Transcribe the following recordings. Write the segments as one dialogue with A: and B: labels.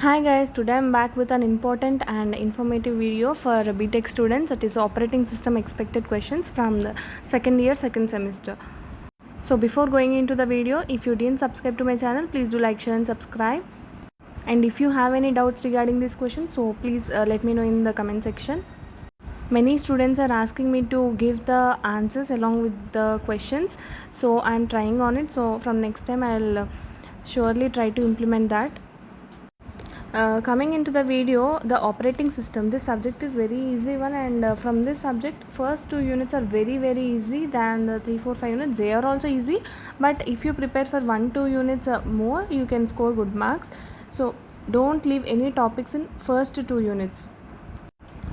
A: Hi guys, today I'm back with an important and informative video for BTech students. It is operating system expected questions from the second year, second semester. So before going into the video, if you didn't subscribe to my channel, please do like, share and subscribe. And if you have any doubts regarding this question, so please let me know in the comment section. Many students are asking me to give the answers along with the questions, so I'm trying on it. So from next time I'll surely try to implement that. Coming into the video, the operating system, this subject is very easy one, and from this subject first two units are very easy than the 3 4 5 units. They are also easy, but if you prepare for 1 2 units more, you can score good marks. So don't leave any topics in first two units.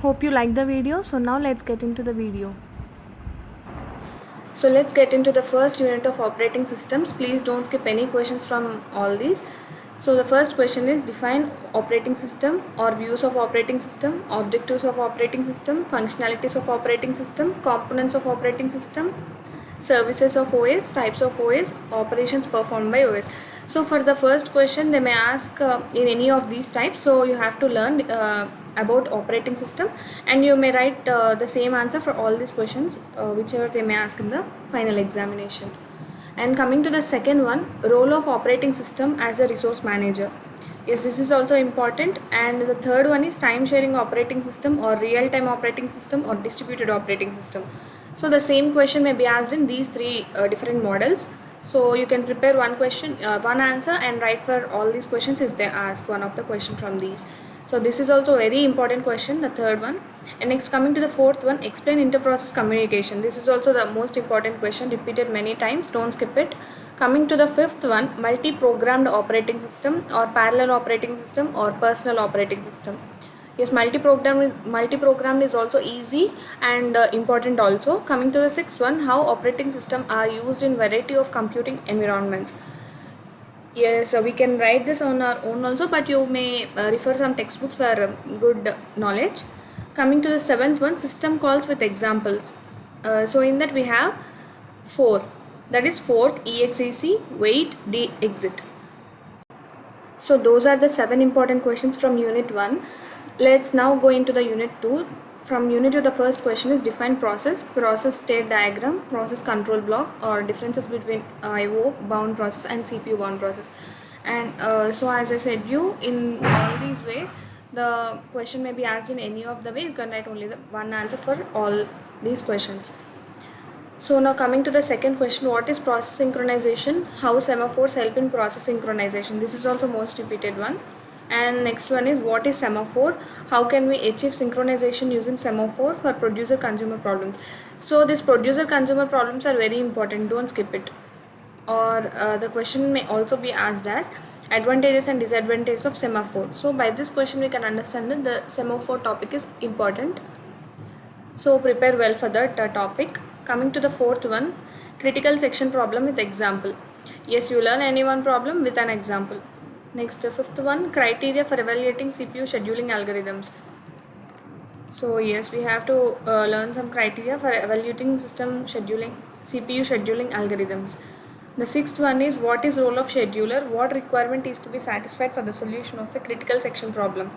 A: Hope you like the video. So now let's get into the video. So let's get into the first unit of operating systems. Please don't skip any questions from all these. So the first question is, define operating system or views of operating system, objectives of operating system, functionalities of operating system, components of operating system, services of OS, types of OS, operations performed by OS. So for the first question, they may ask in any of these types. So you have to learn about operating system, and you may write the same answer for all these questions, whichever they may ask in the final examination. And coming to the second one, role of operating system as a resource manager. Yes, this is also important. And the third one is time sharing operating system or real time operating system or distributed operating system. So the same question may be asked in these three different models. So you can prepare one question, one answer, and write for all these questions if they ask one of the question from these. So this is also a very important question, the third one. And next, coming to the fourth one, explain inter-process communication. This is also the most important question, repeated many times, don't skip it. Coming to the fifth one, multi-programmed operating system or parallel operating system or personal operating system. Yes, multi-programmed is also easy and important also. Coming to the sixth one, how operating system are used in variety of computing environments. Yes, we can write this on our own also, but you may refer some textbooks for good knowledge. Coming to the seventh one, system calls with examples. So in that we have four. That is fork, exec, wait, exit. So those are the 7 important questions from unit 1. Let's now go into the unit 2. From unit 2, the first question is define process, process state diagram, process control block, or differences between IO bound process and CPU bound process. And so as I said you, in all these ways, the question may be asked in any of the way. You can write only the one answer for all these questions. So now coming to the second question, what is process synchronization? How semaphores help in process synchronization? This is also most repeated one. And next one is, what is semaphore? How can we achieve synchronization using semaphore for producer consumer problems? So these producer consumer problems are very important, don't skip it. Or the question may also be asked as advantages and disadvantages of semaphore. So by this question we can understand that the semaphore topic is important. So prepare well for that topic. Coming to the fourth one, critical section problem with example. Yes, you learn any one problem with an example. Next, fifth one, criteria for evaluating CPU scheduling algorithms. So yes, we have to learn some criteria for evaluating system scheduling, CPU scheduling algorithms. The sixth one is, what is role of scheduler? What requirement is to be satisfied for the solution of a critical section problem?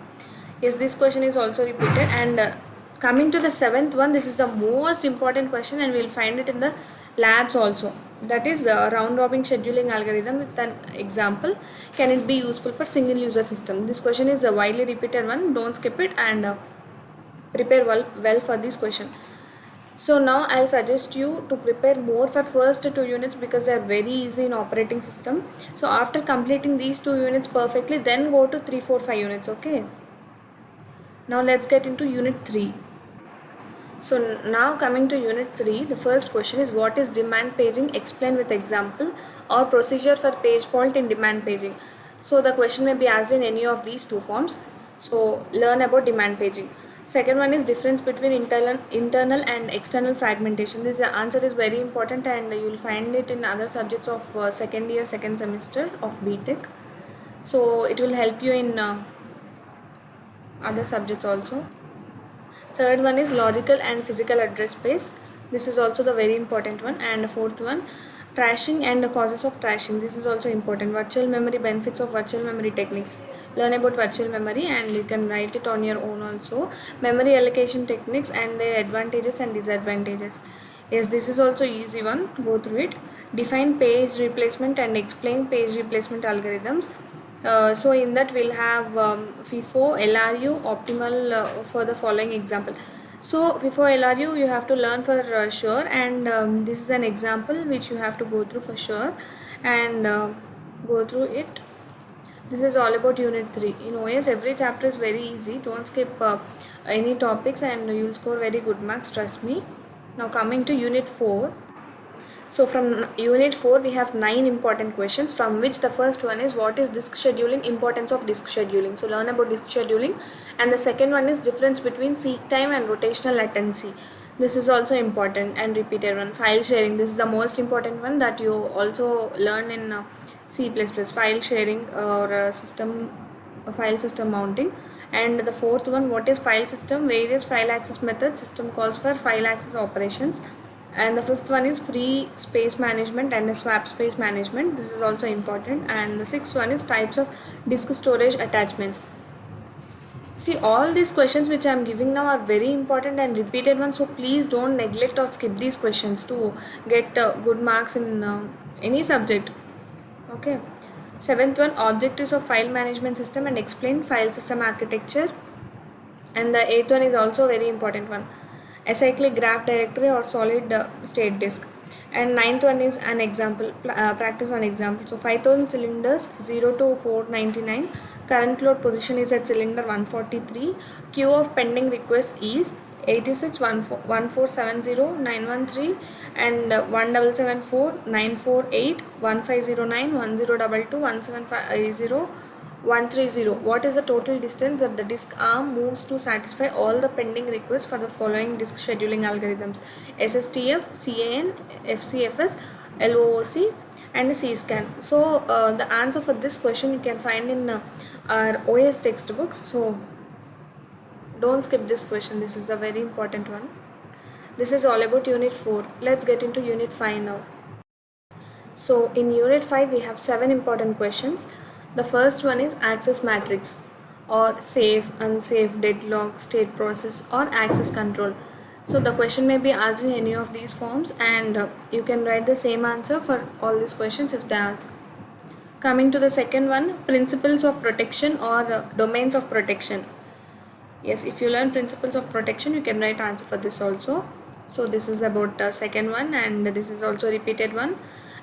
A: Yes, this question is also repeated. And coming to the seventh one, this is the most important question, and we will find it in the labs also. That is round robin scheduling algorithm with an example. Can it be useful for single user system? This question is a widely repeated one, don't skip it, and prepare well for this question. So now I'll suggest you to prepare more for first 2 units because they are very easy in operating system. So after completing these 2 units perfectly, then go to 3 4 5 units. Okay, now let's get into unit 3. So now coming to unit 3, the first question is, what is demand paging? Explain with example, or procedure for page fault in demand paging. So the question may be asked in any of these two forms. So learn about demand paging. Second one is difference between internal and external fragmentation. This answer is very important, and you will find it in other subjects of second year, second semester of BTech. So it will help you in other subjects also. Third one is logical and physical address space. This is also the very important one. And fourth one, trashing and the causes of trashing. This is also important. Virtual memory, benefits of virtual memory techniques. learn about virtual memory, and you can write it on your own also. Memory allocation techniques and their advantages and disadvantages. Yes, this is also easy one, go through it. Define page replacement and explain page replacement algorithms. So in that we'll have FIFO, LRU, optimal for the following example. So FIFO, LRU you have to learn for sure, and this is an example which you have to go through for sure, and go through it. This is all about unit 3. In OS every chapter is very easy, don't skip any topics and you'll score very good marks, trust me. Now coming to unit 4. So from unit 4 we have 9 important questions, from which the first one is what is disk scheduling, importance of disk scheduling. So learn about disk scheduling, and the second one is difference between seek time and rotational latency. This is also important and repeated one. File sharing, this is the most important one that you also learn in C++, file sharing or file system mounting. And the fourth one, what is file system, various file access methods, system calls for file access operations. And the fifth one is free space management and swap space management, this is also important. And the sixth one is types of disk storage attachments. See, all these questions which I am giving now are very important and repeated ones, so please don't neglect or skip these questions to get good marks in any subject. Okay. Seventh one, objectives of file management system and explain file system architecture. And the eighth one is also very important one, acyclic graph directory or solid state disk. And ninth one is an example, practice one example. So 5000 cylinders 0 to 499, current load position is at cylinder 143, queue of pending requests is 86 1470 913 and 1774 948 1509 1022 1750 130. What is the total distance that the disk arm moves to satisfy all the pending requests for the following disk scheduling algorithms: SSTF, CAN, FCFS, LOOC, and CSCAN. So the answer for this question you can find in our OS textbooks. So don't skip this question, this is a very important one. This is all about unit 4. Let's get into unit 5 now. So in unit 5 we have 7 important questions. The first one is access matrix, or safe, unsafe, deadlock, state process, or access control. So the question may be asked in any of these forms, and you can write the same answer for all these questions if they ask. Coming to the second one, principles of protection or domains of protection. Yes, if you learn principles of protection you can write answer for this also. So this is about second one, and this is also repeated one.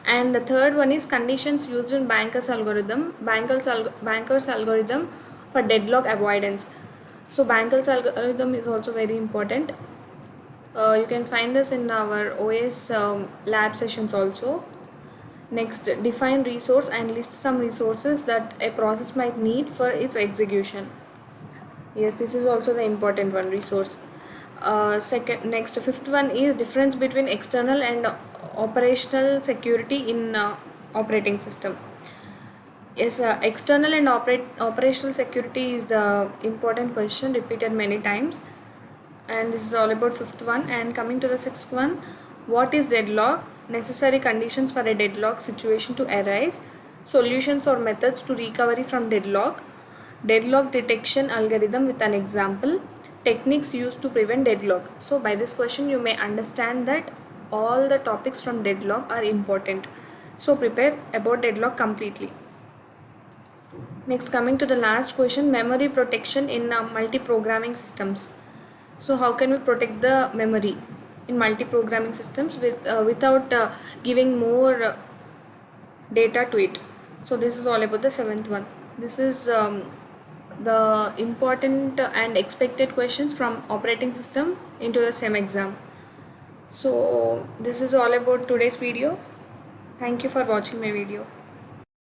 A: And the third one is conditions used in Banker's algorithm, Banker's algorithm for deadlock avoidance. So Banker's algorithm is also very important. You can find this in our OS lab sessions also. Next, define resource and list some resources that a process might need for its execution. Yes, this is also the important one, resource. Next, fifth one is difference between external and operational security in operating system. Yes, external and operational security is the important question, repeated many times. And this is all about fifth one. And coming to the sixth one, what is deadlock? Necessary conditions for a deadlock situation to arise, solutions or methods to recovery from deadlock, deadlock detection algorithm with an example, techniques used to prevent deadlock. So by this question you may understand that all the topics from deadlock are important. So prepare about deadlock completely. Next, coming to the last question, memory protection in multi-programming systems. So how can we protect the memory in multi-programming systems without giving more data to it? So this is all about the seventh one. This is the important and expected questions from operating system into the SEM exam. So this is all about today's video. Thank you for watching my video.